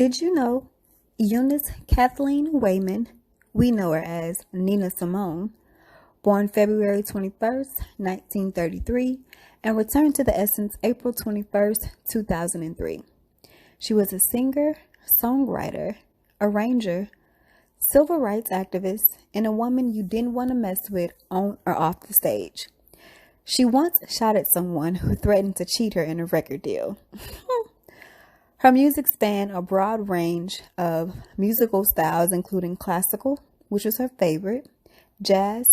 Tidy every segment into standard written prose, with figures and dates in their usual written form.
Did you know Eunice Kathleen Wayman, we know her as Nina Simone, born February 21st, 1933, and returned to the Essence April 21st, 2003. She was a singer, songwriter, arranger, civil rights activist, and a woman you didn't want to mess with on or off the stage. She once shot at someone who threatened to cheat her in a record deal. Her music spanned a broad range of musical styles, including classical, which was her favorite, jazz,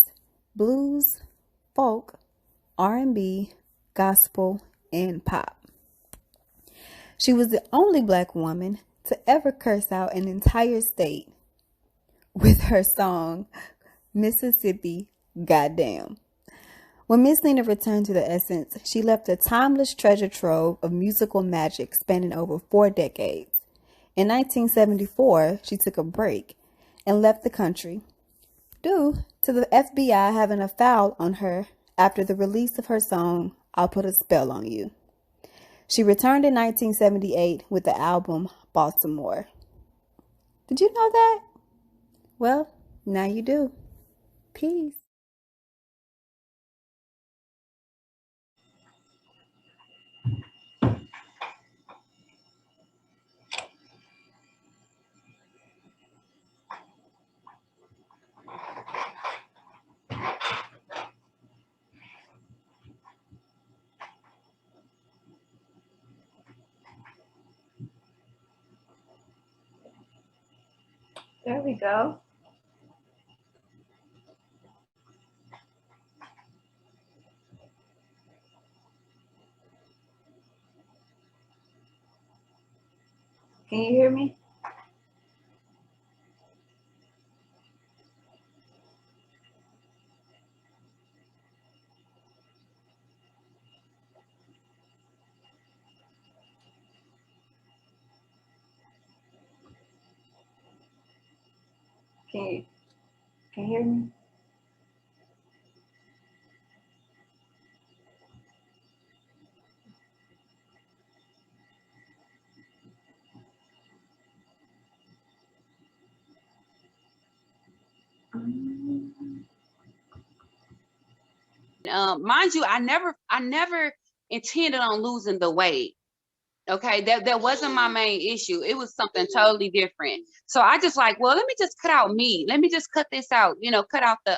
blues, folk, R&B, gospel, and pop. She was the only Black woman to ever curse out an entire state with her song, Mississippi Goddamn. When Miss Nina returned to the Essence, she left a timeless treasure trove of musical magic spanning over 4 decades. In 1974, she took a break and left the country due to the FBI having a foul on her after the release of her song, I'll Put a Spell on You. She returned in 1978 with the album Baltimore. Did you know that? Well, now you do. Peace. There we go. Can you hear me? Can you hear me? Mind you, I never intended on losing the weight. Okay, that wasn't my main issue. It was something totally different. So I just like, well, let me just cut out meat. Let me just cut this out. Cut out the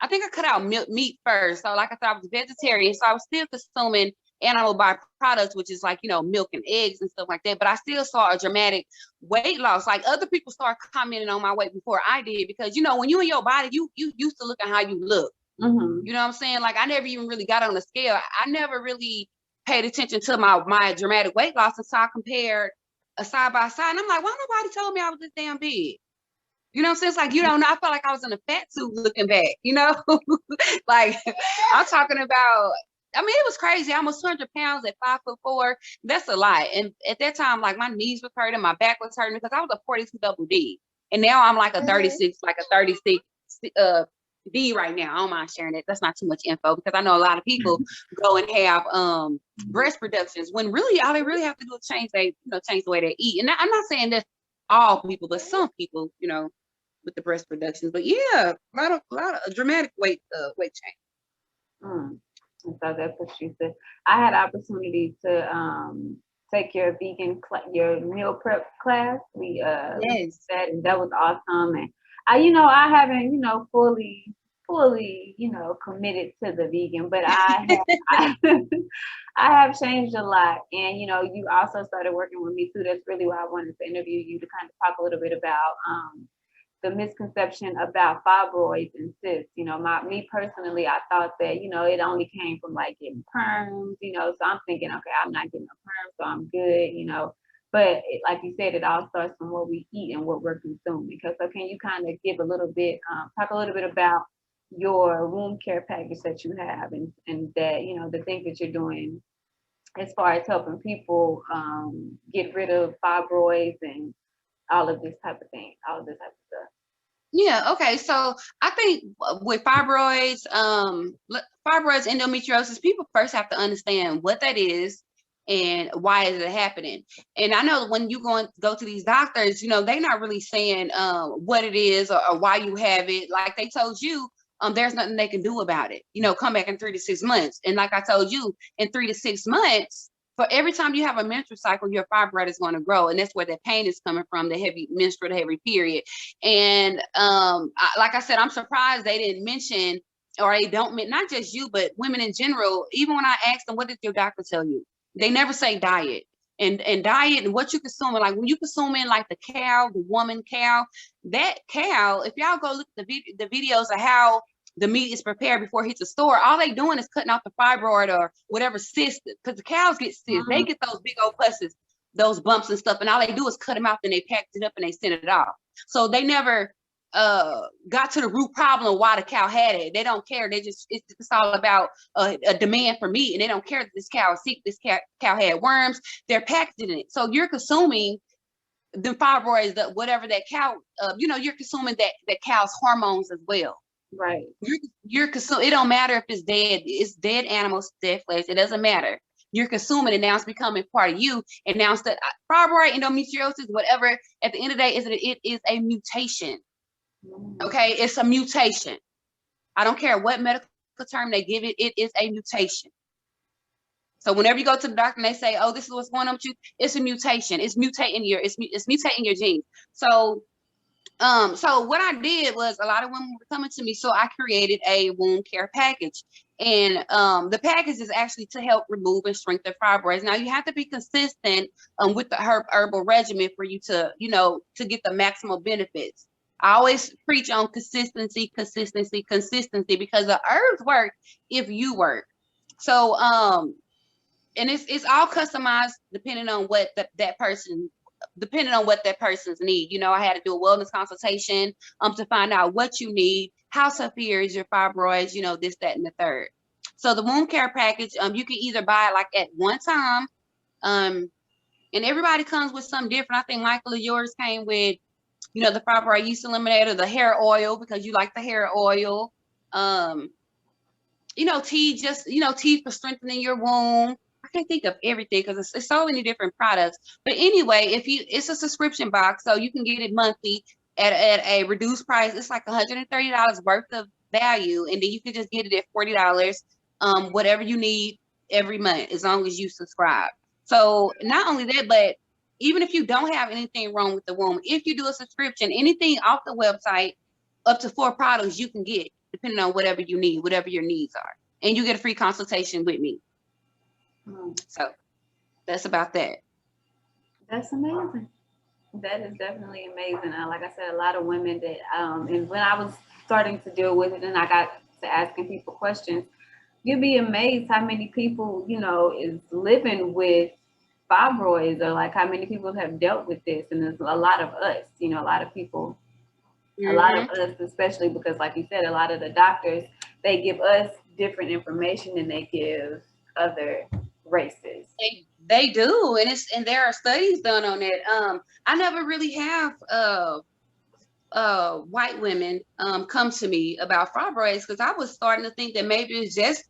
I think I cut out meat first. So like I said, I was vegetarian, so I was still consuming animal byproducts, which is like milk and eggs and stuff like that. But I still saw a dramatic weight loss. Like other people started commenting on my weight before I did, because when you in your body, you used to look at how you look. Mm-hmm. You know what I'm saying? Like I never even really got on the scale. I never really paid attention to my dramatic weight loss until I compared a side by side. And I'm like, why nobody told me I was this damn big? You know what I'm saying? It's like, I felt like I was in a fat suit looking back, like I'm talking about, it was crazy. I'm almost 200 pounds at 5'4". That's a lot. And at that time, like my knees was hurting, my back was hurting, because I was a 42 double D. And now I'm like a 36, like a 36 D right now. I don't mind sharing it. That's not too much info, because I know a lot of people go and have breast reductions when really all they really have to do is change the way they eat. And I'm not saying that's all people, but some people, with the breast reductions. But yeah, a lot of dramatic weight change. So that's what she said. I had opportunity to take your your meal prep class. We Yes. that was awesome. And I haven't fully committed to the vegan, but I have changed a lot. And you also started working with me too. That's really why I wanted to interview you, to kind of talk a little bit about the misconception about fibroids and cysts. Me personally, I thought that it only came from like getting perms. So I'm thinking, okay, I'm not getting a perm, so I'm good. But like you said, it all starts from what we eat and what we're consuming. So can you kind of give a little bit, talk a little bit about your wound care package that you have, and that the things that you're doing as far as helping people get rid of fibroids and all of this type of stuff. Yeah. Okay. So I think with fibroids, endometriosis, people first have to understand what that is and why is it happening? And I know when you go to these doctors, you know, they're not really saying what it is or why you have it. Like they told you, there's nothing they can do about it. You know, come back in 3 to 6 months. And like I told you, in 3 to 6 months, for every time you have a menstrual cycle, your fibroid is going to grow. And that's where that pain is coming from, the heavy menstrual, the heavy period. And like I said, I'm surprised they didn't mention, or they don't, not just you, but women in general. Even when I asked them, what did your doctor tell you? They never say diet. And diet and what you consuming, like when you consuming like the cow, the woman cow, that cow, if y'all go look at the videos of how the meat is prepared before it hits the store, all they doing is cutting out the fibroid or whatever cyst, because the cows get cysts. They get those big old pusses, those bumps and stuff, and all they do is cut them out, then they package it up and they send it off. So they never got to the root problem why the cow had it. They don't care. They just, it's all about a demand for meat, and they don't care that this cow is sick, this cow had worms. They're packaging it. So you're consuming the fibroids, that whatever that cow, you know, you're consuming that cow's hormones as well. Right. You're consuming. It don't matter if it's dead. It's dead animals, dead flesh. It doesn't matter. You're consuming it now. It's becoming part of you. And now it's that fibroid, endometriosis, whatever. At the end of the day, it is a mutation. Okay, it's a mutation. I don't care what medical term they give it. It is a mutation. So whenever you go to the doctor and they say, "Oh, this is what's going on with you," it's a mutation. It's mutating your genes. So, so what I did was, a lot of women were coming to me, so I created a wound care package. And the package is actually to help remove and shrink the fibroids. Now you have to be consistent with the herbal regimen for you to, you know, to get the maximal benefits. I always preach on consistency, consistency, consistency, because the herbs work if you work. So, and it's all customized depending on what that person's need. You know, I had to do a wellness consultation to find out what you need, how severe is your fibroids, you know, this, that, and the third. So the wound care package, you can either buy it like at one time, and everybody comes with something different. I think Michael, yours came with, you know, the fibroid yeast eliminator, the hair oil, because you like the hair oil. You know, tea, just, you know, tea for strengthening your womb. I can't think of everything because it's so many different products. But anyway, it's a subscription box, so you can get it monthly at a reduced price. It's like $130 worth of value, and then you can just get it at $40, whatever you need every month, as long as you subscribe. So not only that, but even if you don't have anything wrong with the womb, if you do a subscription, anything off the website, up to 4 products you can get, depending on whatever you need, whatever your needs are. And you get a free consultation with me. So that's about that. That's amazing. That is definitely amazing. Like I said, a lot of women that, and when I was starting to deal with it and I got to asking people questions, you'd be amazed how many people, you know, is living with fibroids, or like how many people have dealt with this. And there's a lot of us, you know, a lot of people, a lot of us, especially because like you said, a lot of the doctors, they give us different information than they give other races. They do, and there are studies done on it. I never really have white women come to me about fibroids, because I was starting to think that maybe it's just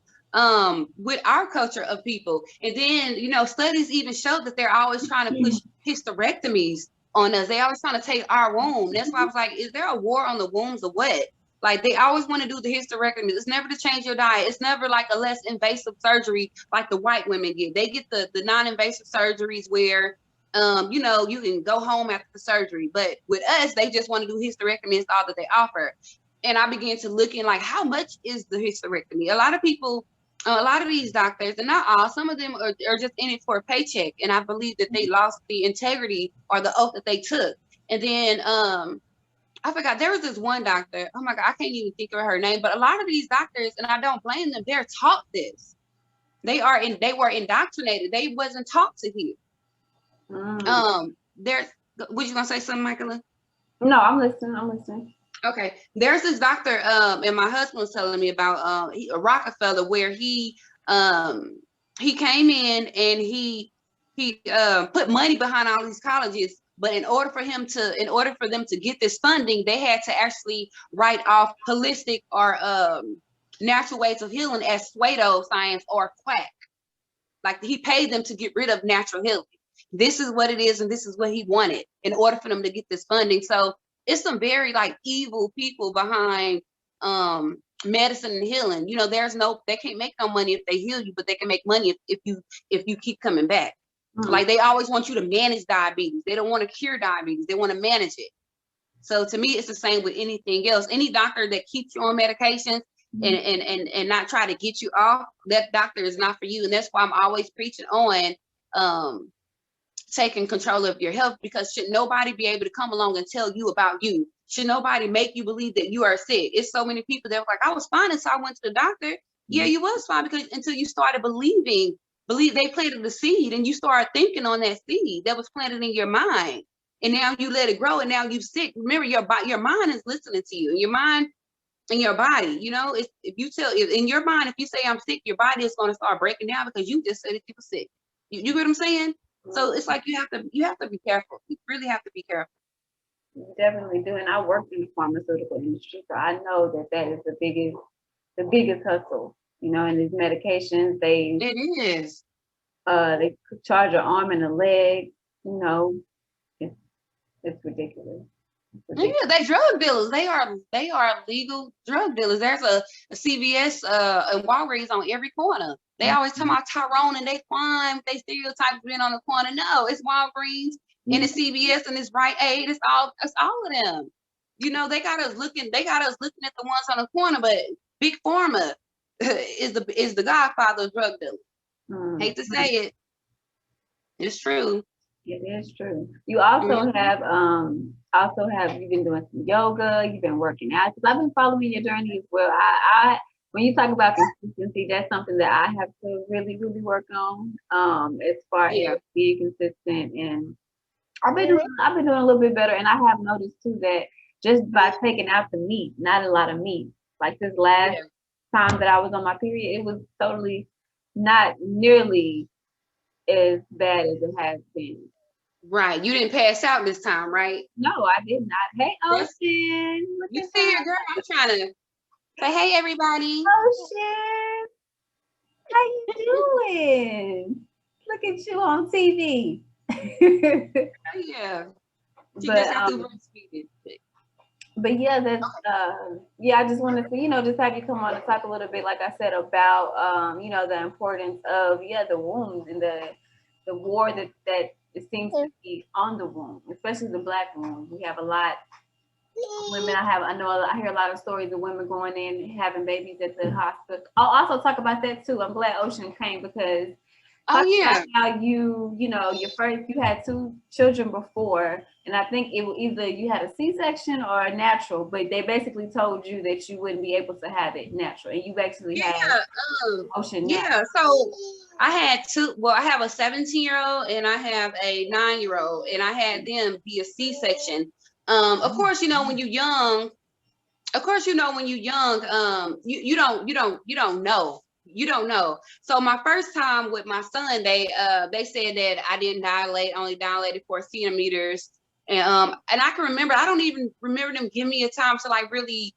with our culture of people. And then, you know, studies even show that they're always trying to push hysterectomies on us. They always trying to take our womb. That's why I was like, is there a war on the wombs or what? Like, they always want to do the hysterectomy. It's never to change your diet. It's never like a less invasive surgery like the white women get. They get the non-invasive surgeries where, you know, you can go home after the surgery. But with us, they just want to do hysterectomy. It's all that they offer. And I began to look in, like, how much is the hysterectomy? A lot of people, a lot of these doctors, and not all, some of them are just in it for a paycheck. And I believe that they lost the integrity or the oath that they took. And then, I forgot, there was this one doctor, oh my God, I can't even think of her name, but a lot of these doctors, and I don't blame them, they're taught this. They were indoctrinated. They wasn't taught to hear. Was you gonna say something, Michaela? No, I'm listening. Okay. There's this doctor, and my husband was telling me about a Rockefeller, where he came in and he put money behind all these colleges. But in order for them to get this funding, they had to actually write off holistic or natural ways of healing as pseudoscience or quack. like he paid them to get rid of natural healing. This is what it is, and this is what he wanted in order for them to get this funding. So it's some very like evil people behind medicine and healing. You know, they can't make no money if they heal you, but they can make money if you keep coming back. Like they always want you to manage diabetes. They don't want to cure diabetes. They want to manage it. So to me, it's the same with anything else. Any doctor that keeps you on medications and not try to get you off, that doctor is not for you. And that's why I'm always preaching on taking control of your health, because should nobody be able to come along and tell you about you? Should nobody make you believe that you are sick? It's so many people that were like, I was fine until I went to the doctor. Yeah, you was fine, because until you started believe they planted the seed, and you started thinking on that seed that was planted in your mind, and now you let it grow, and now you sick. Remember, your mind is listening to you, and your mind and your body. You know, if in your mind, if you say I'm sick, your body is going to start breaking down because you just said that you were sick. You get what I'm saying? So it's like you have to be careful. You really have to be careful. You definitely do. And I worked in the pharmaceutical industry, so I know that is the biggest hustle. You know, and these medications, it is. They charge an arm and a leg. You know, it's ridiculous. Yeah, they drug dealers. They are legal drug dealers. There's a CVS and Walgreens on every corner. They always talk about Tyrone and they crime. They stereotype being on the corner. No, it's Walgreens and it's CVS and it's Rite Aid. It's all of them. You know, they got us looking at the ones on the corner, but Big Pharma is the godfather of drug dealers. Hate to say it. It's true. It is true. You also have you've been doing some yoga, you've been working out. Because I've been following your journey as well. I when you talk about consistency, that's something that I have to really, really work on. As far as being consistent, and I've been doing a little bit better. And I have noticed too that just by taking out the meat, not a lot of meat. Like this last time that I was on my period, it was totally not nearly as bad as it has been. Right. You didn't pass out this time, right? No, I did not. Hey, Ocean. You see her, girl? I'm trying to say, hey, everybody. Ocean. How you doing? Look at you on TV. Yeah. But yeah, that's I just wanted to, just have you come on and talk a little bit, like I said, about the importance of the wombs and the war that it seems to be on the womb, especially the Black womb. We have a lot of women. I hear a lot of stories of women going in and having babies at the hospital. I'll also talk about that too. I'm glad Ocean came because how you had 2 children before, and I think it either you had a C-section or a natural, but they basically told you that you wouldn't be able to have it natural, and you actually had Ocean. Yeah, so I had 2. Well, I have a 17-year-old and I have a 9-year-old, and I had them via C-section. Of course, when you're young, you don't know. You don't know. So my first time with my son, they said that I didn't dilate, only dilated 4 centimeters. And I can remember, I don't even remember them giving me a time to like really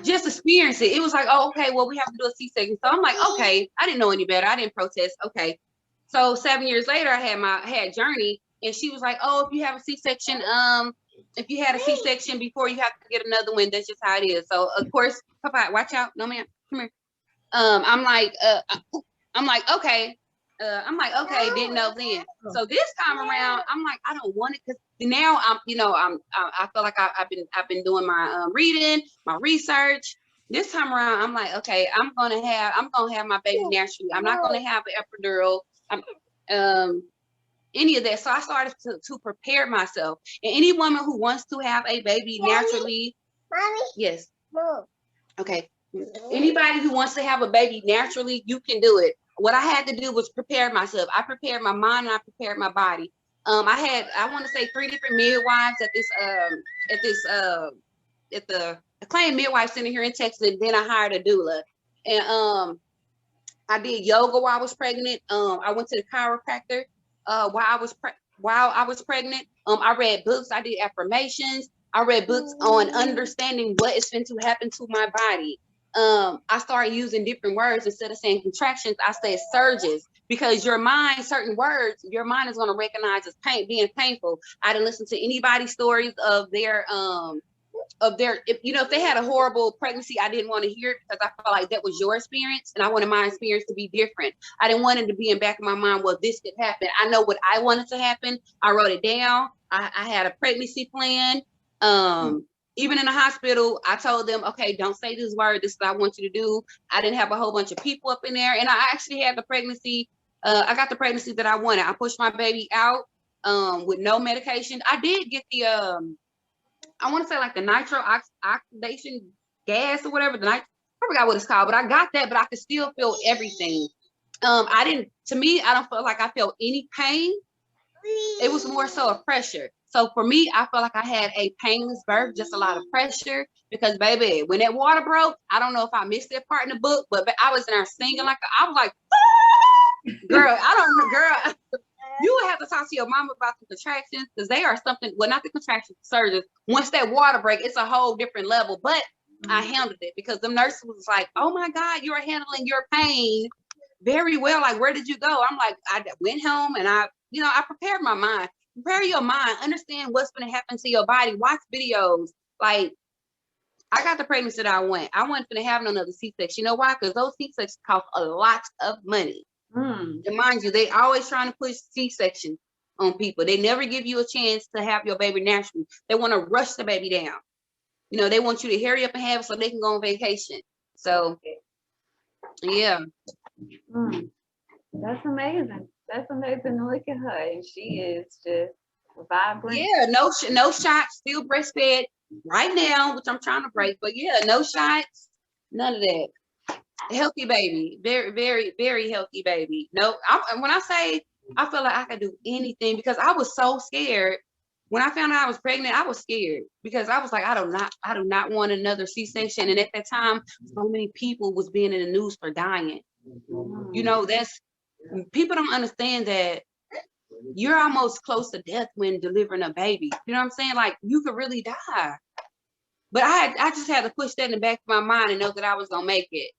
just experience it. It was like, oh, okay, well, we have to do a C-section. So I'm like, okay, I didn't know any better. I didn't protest. Okay. So 7 years later, I had Journey, and she was like, oh, if you have a C-section, if you had a C-section before, you have to get another one. That's just how it is. So of course, Papa, watch out. No, ma'am, come here. I'm like, okay. Didn't know then. So this time around, I'm like, I don't want it, because now I feel like I've been doing my reading, my research. This time around, I'm like, okay, I'm gonna have my baby naturally. I'm not gonna have an epidural. Any of that. So I started to prepare myself. And any woman who wants to have a baby naturally, Mommy? Yes. Mom. Okay. Anybody who wants to have a baby naturally, you can do it. What I had to do was prepare myself. I prepared my mind and I prepared my body. I want to say 3 different midwives at the acclaimed midwife center here in Texas. And then I hired a doula. And I did yoga while I was pregnant. I went to the chiropractor while I was pregnant. I read books. I did affirmations. I read books on understanding what is going to happen to my body. I started using different words. Instead of saying contractions, I said surges, because your mind, certain words, your mind is going to recognize as being painful. I didn't listen to anybody's stories of their, if they had a horrible pregnancy, I didn't want to hear it, because I felt like that was your experience and I wanted my experience to be different. I didn't want it to be in back of my mind, well, this could happen. I know what I wanted to happen. I wrote it down. I had a pregnancy plan. Even in the hospital, I told them, okay, don't say this word. This is what I want you to do. I didn't have a whole bunch of people up in there. And I actually had the pregnancy. I got the pregnancy that I wanted. I pushed my baby out with no medication. I did get the, I want to say like the nitro oxidation gas or whatever. I forgot what it's called, but I got that, but I could still feel everything. I don't feel like I felt any pain. It was more so a pressure. So for me, I felt like I had a painless birth, just a lot of pressure, because baby, when that water broke, I don't know if I missed that part in the book, but I was in there singing I was like, girl, I don't know, girl. You would have to talk to your mama about the contractions, because they are something, well, not the contractions, surges. Once that water break, it's a whole different level, but I handled it, because the nurse was like, oh my God, you're handling your pain very well. Like, where did you go? I'm like, I went home and I prepared my mind. Prepare your mind, understand what's going to happen to your body, watch videos. Like, I got the pregnancy that I want. I wasn't going to have another C-section. You know why? Because those C-sections cost a lot of money. And mind you, they always trying to push C-section on people. They never give you a chance to have your baby naturally. They want to rush the baby down. They want you to hurry up and have it so they can go on vacation. So, yeah. That's amazing. That's amazing to look at her, and she is just vibrant. Yeah, no shots, still breastfed right now, which I'm trying to break. But yeah, no shots, none of that. Healthy baby, very, very, very healthy baby. No, when I say I feel like I could do anything, because I was so scared when I found out I was pregnant. I was scared because I was like, I do not want another C-section. And at that time, so many people was being in the news for dying. That's, people don't understand that you're almost close to death when delivering a baby. You know what I'm saying? Like, you could really die. But I just had to push that in the back of my mind and know that I was gonna make it.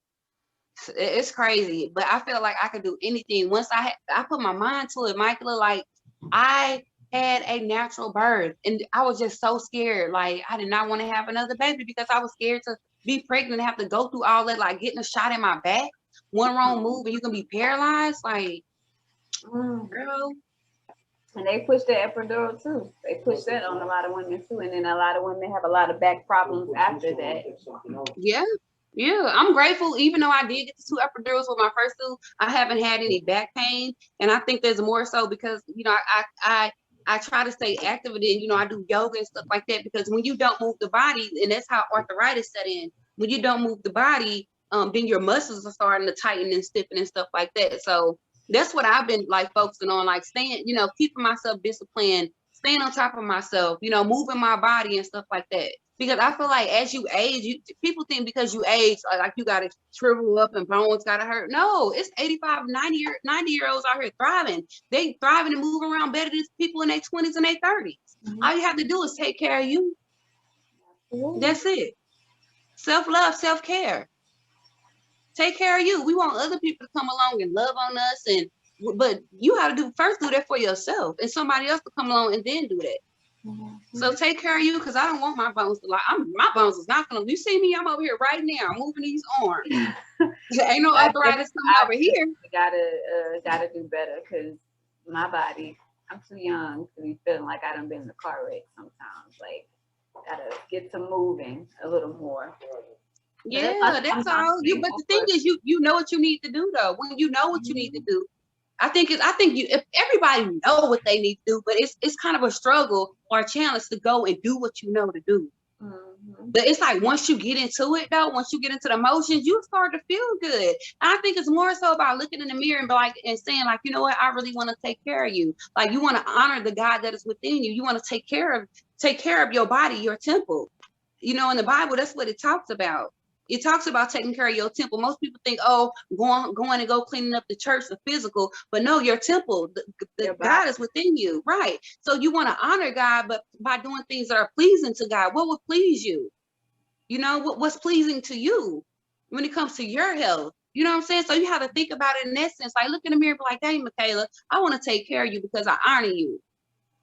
It's crazy, but I feel like I could do anything. Once I put my mind to it, Michaela, like, I had a natural birth, and I was just so scared. Like, I did not want to have another baby because I was scared to be pregnant and have to go through all that, like getting a shot in my back. One wrong move and you can be paralyzed. Like, girl. And they push the epidural too. They push that on a lot of women too. And then a lot of women have a lot of back problems after that. Yeah, I'm grateful. Even though I did get the 2 epidurals with my first 2, I haven't had any back pain. And I think there's more so because, I try to stay active, and then, I do yoga and stuff like that, because when you don't move the body, and that's how arthritis set in, when you don't move the body, then your muscles are starting to tighten and stiffen and stuff like that. So that's what I've been like focusing on, like staying, keeping myself disciplined, staying on top of myself, moving my body and stuff like that. Because I feel like as you age, people think because you age, like you got to shrivel up and bones got to hurt. No, it's 85, 90-year-olds out here thriving. They thriving and moving around better than people in their 20s and their 30s. All you have to do is take care of you. That's it. Self-love, self-care. Take care of you. We want other people to come along and love on us, but you have to do that for yourself, and somebody else to come along and then do that. So take care of you, because I don't want my bones to my bones is not gonna. You see me? I'm over here right now, moving these arms. Ain't no arthritis coming over here. Gotta do better, because my body, I'm too young to be feeling like I done been in a car wreck sometimes. Like, gotta get to moving a little more. Yeah, that's all. But the thing is, you know what you need to do though. When you know what you need to do, I think if everybody know what they need to do, but it's kind of a struggle or a challenge to go and do what you know to do. But it's like once you get into it though, once you get into the motions, you start to feel good. I think it's more so about looking in the mirror and saying like, you know what, I really want to take care of you. Like, you want to honor the God that is within you. You want to take care of your body, your temple. In the Bible, that's what it talks about. It talks about taking care of your temple. Most people think, oh, going and go cleaning up the church, the physical, but no, your temple, the God is within you, right? So you want to honor God, but by doing things that are pleasing to God. What would please you? What's pleasing to you? when it comes to your health. You know what I'm saying? So you have to think about it in that sense. Like, look in the mirror, be like, hey, Michaela, I want to take care of you because I honor you.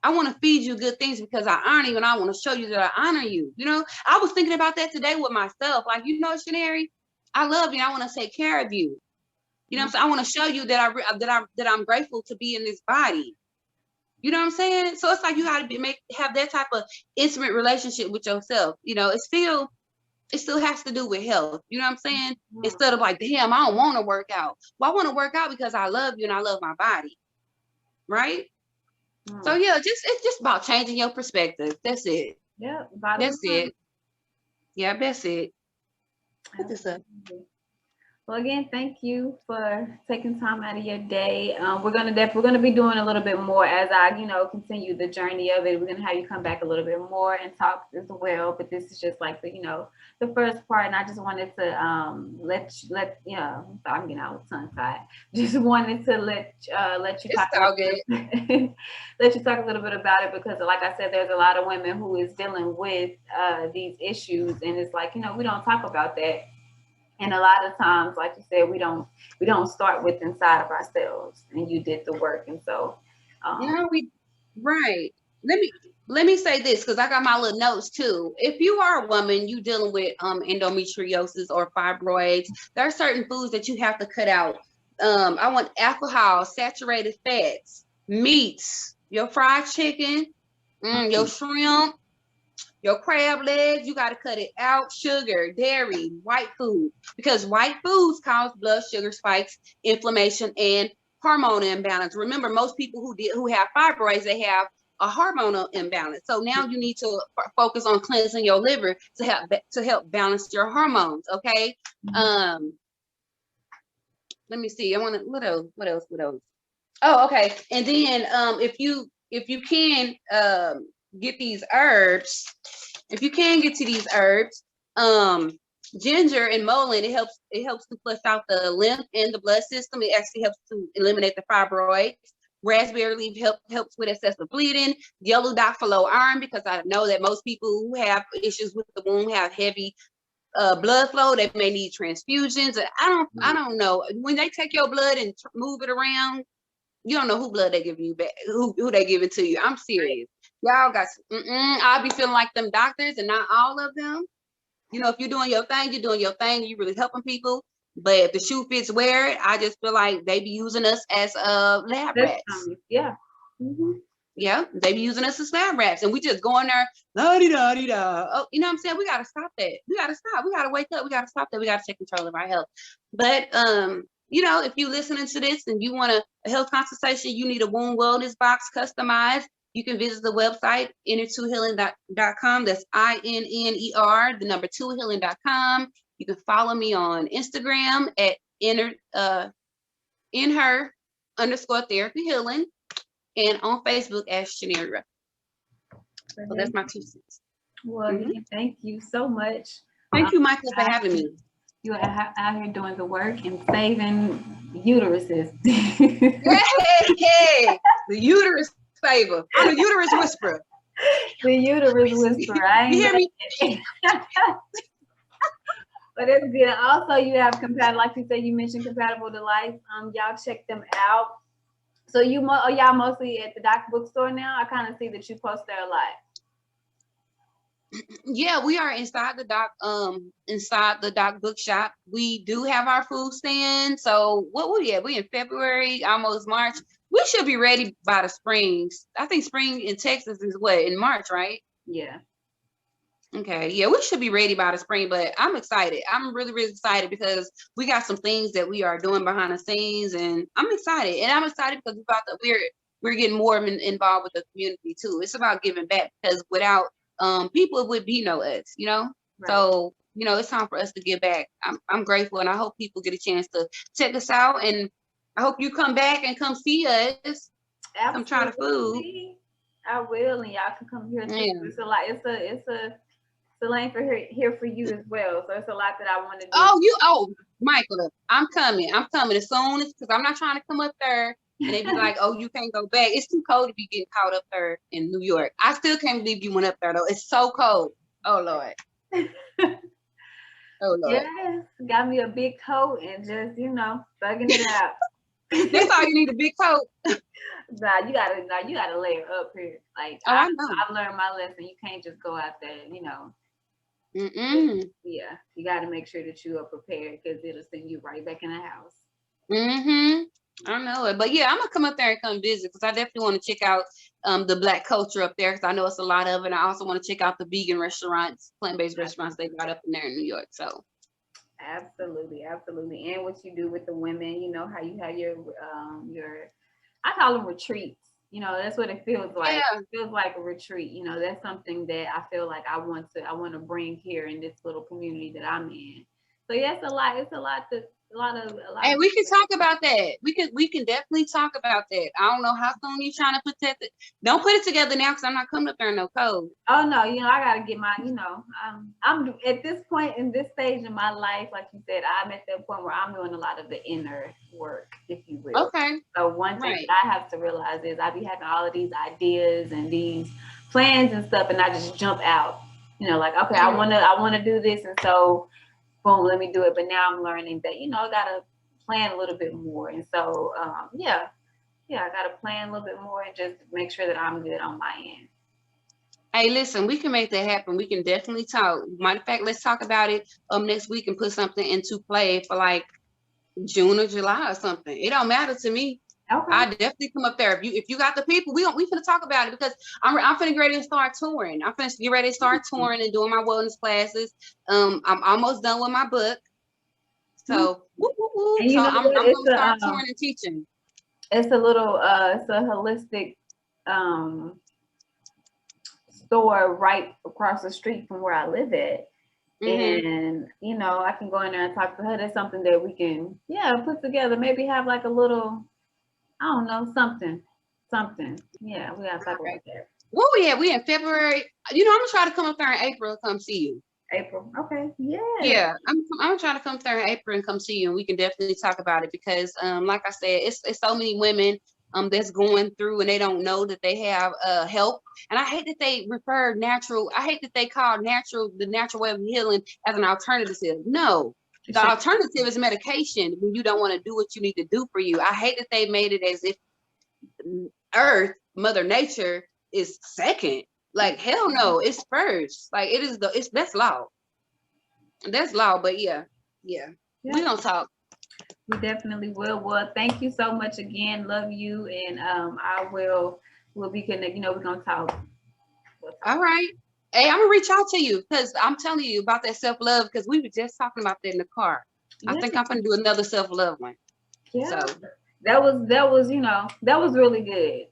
I want to feed you good things because I honor you, and I want to show you that I honor you. You know, I was thinking about that today with myself. Like, you know, Shannarie, I love you. And I want to take care of you. You know what I'm saying? I want to show you that I'm grateful to be in this body. You know what I'm saying? So it's like you got to have that type of intimate relationship with yourself. You know, it still has to do with health. You know what I'm saying? Instead of like, damn, I don't want to work out. Well, I want to work out because I love you and I love my body. Right? So yeah, it's just about changing your perspective. That's it. Yeah, that's it. Yeah, that's it. Put this up. Well, again, thank you for taking time out of your day. We're gonna be doing a little bit more as I, continue the journey of it. We're gonna have you come back a little bit more and talk as well. But this is just like the first part, and I just wanted to let I'm getting out with tongue tied. Just wanted to let you talk. Let you talk a little bit about it because, like I said, there's a lot of women who is dealing with these issues, and it's like we don't talk about that. And a lot of times, like you said, we don't start with inside of ourselves. And you did the work, and so right. Let me say this because I got my little notes too. If you are a woman, you dealing with endometriosis or fibroids, there are certain foods that you have to cut out. I want alcohol, saturated fats, meats, your fried chicken, your shrimp. Your crab legs, you got to cut it out. Sugar, dairy, white food, because white foods cause blood sugar spikes, inflammation, and hormone imbalance. Remember, most people who have fibroids, they have a hormonal imbalance. So now you need to focus on cleansing your liver to help balance your hormones. Okay. Let me see. I want to what else? Oh, okay. And then if you can get these herbs. If you can get to these herbs, ginger and mullein, it helps to flush out the lymph and the blood system. It actually helps to eliminate the fibroids. Raspberry leaf helps with excessive bleeding. Yellow dot for low iron, because I know that most people who have issues with the womb have heavy blood flow. They may need transfusions. I don't know. When they take your blood and move it around, you don't know who blood they give you back, who they give it to you. I'm serious. Y'all got I'll be feeling like them doctors, and not all of them. If you're doing your thing, you're really helping people. But if the shoe fits, wear it. I just feel like they be using us as lab rats. Yeah. Yeah, they be using us as lab rats, and we just go in there, la-di-da-di-da. Oh, you know what I'm saying? We got to stop that. We got to stop. We got to wake up. We got to stop that. We got to take control of our health. But, if you're listening to this and you want a health consultation, you need a womb wellness box customized, you can visit the website, InHerTwoHealing.com. That's INNER, the number 2healing.com. You can follow me on Instagram at InHer_therapy healing, and on Facebook as Shannarie. So that's my 2 cents. Well, thank you so much. Thank you, Michael, for having me. You are out here doing the work and saving uteruses. Hey, the uterus saver. I'm a uterus whisperer. The uterus whisperer. You hear me? But it's good. Also, you have compatible, like you said, you mentioned Compatible to Life. Y'all check them out. So y'all mostly at the Doc bookstore now? I kind of see that you post there a lot. Yeah, we are inside the Doc bookshop. We do have our food stand. So we in February, almost March. We should be ready by the spring. I think spring in Texas is in March, right? Yeah. Okay. Yeah, we should be ready by the spring, but I'm excited. I'm really, really excited because we got some things that we are doing behind the scenes, and I'm excited. And I'm excited because we're getting more involved with the community too. It's about giving back, because without people, it would be no us, Right. So, it's time for us to give back. I'm grateful, and I hope people get a chance to check us out, and I hope you come back and come see us. Absolutely. Come try the food. I will, and y'all can come here too. Yeah. It's a lane for here for you as well. So it's a lot that I want to do. Michael, I'm coming as soon as, because I'm not trying to come up there and they be like, oh, you can't go back. It's too cold to be getting caught up there in New York. I still can't believe you went up there though. It's so cold. Oh Lord. Oh Lord. Yes, got me a big coat and just, you know, thugging it out. That's all you need, a big coat. Nah, you gotta layer up here. Like Oh, I know. I've learned my lesson. You can't just go out there, you know. Yeah, you got to make sure that you are prepared because it'll send you right back in the house. I know it, but yeah, I'm gonna come up there and come visit because I definitely want to check out the Black culture up there because I know it's a lot of it. And I also want to check out the vegan restaurants, plant-based restaurants they got up in there in New York. So Absolutely, absolutely. And what you do with the women, you know, how you have your I call them retreats. You know, that's what it feels like. yeah, It feels like a retreat. You know, that's something that I feel like I want to bring here in this little community that I'm in. So yeah, it's a lot and of we can talk about that. We can definitely talk about that. I don't know how soon you trying to put that. Don't put it together now because I'm not coming up there in no code. Oh no, you know, I gotta get my, you know, I'm at this point in this stage in my life, like you said, I'm at that point where I'm doing a lot of the inner work, if you will. Okay. So one thing Right. that I have to realize is I be having all of these ideas and these plans and stuff, and I just jump out. You know, like okay, I wanna do this, and so boom, let me do it. But now I'm learning that you know I gotta plan a little bit more, and so yeah, I gotta plan a little bit more and just make sure that I'm good on my end. Hey, listen, we can make that happen. We can definitely talk. Matter of fact, let's talk about it next week and put something into play for like June or July or something. It don't matter to me. Okay. I definitely come up there. If you got the people, we finna talk about it because I'm finna get ready to start touring. I'm finna get ready to start touring and doing my wellness classes. I'm almost done with my book. So woo, woo, woo. And you So know I'm what? gonna start touring and teaching. It's a little it's a holistic store right across the street from where I live at. And you know, I can go in there and talk to her. That's something that we can put together. Maybe have like a little, I don't know, something. Yeah, we gotta talk about that. What we at? We in February. You know, I'm gonna try to come up there in April and come see you. April. Okay. Yeah. Yeah, I'm trying to come there in April and come see you, and we can definitely talk about it because, like I said, it's so many women that's going through and they don't know that they have help. And I hate that they refer natural. I hate that they call the natural way of healing as an alternative. No, the alternative is medication when you don't want to do what you need to do for you. I hate that they made it as if Earth, Mother Nature, is second. Like hell no, it's first. Like it is that's law. That's loud, but yeah. We don't talk. We definitely will. Well, thank you so much again. Love you, and we'll be connected. You know, we're gonna talk. All right. Hey, I'm gonna reach out to you because I'm telling you about that self-love because we were just talking about that in the car. I think I'm gonna do another self-love one. Yeah. So that was you know, that was really good.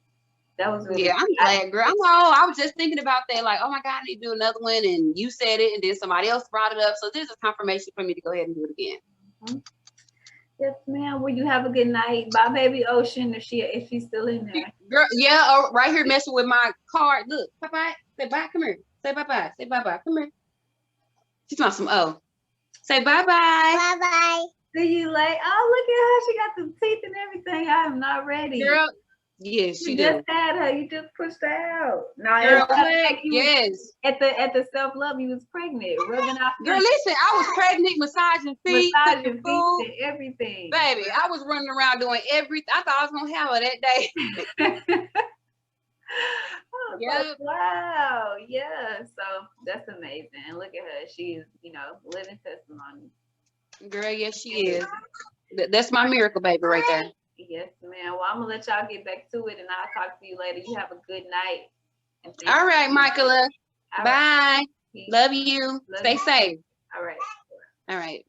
That was really I'm glad, girl. I was just thinking about that, like, oh my God, I need to do another one, and you said it, and then somebody else brought it up. So this is confirmation for me to go ahead and do it again. Yes, ma'am. Will you have a good night? Bye, baby Ocean, if she's still in there. Girl, yeah, right here messing with my card. Look, bye-bye. Say bye, come here. Say bye-bye. Say bye-bye. Come here. She's on some Say bye-bye. Bye-bye. See you later. Oh, look at her. She got the teeth and everything. I am not ready. Girl, yes, you just had her. You just pushed her out. No, girl, yes. At the self-love, you was pregnant. Rubbing off. Girl, listen, I was pregnant, massaging feet, cooking food, and everything. Baby, I was running around doing everything. I thought I was gonna have her that day. Yep. Wow. Yeah. So that's amazing. And look at her. She is, you know, living testimony. Girl, yes, she is. That's my miracle baby right there. Yes, ma'am. Well, I'm gonna let y'all get back to it, and I'll talk to you later. You have a good night. All right, Michaela. Bye. Love you. Stay safe. All right. All right.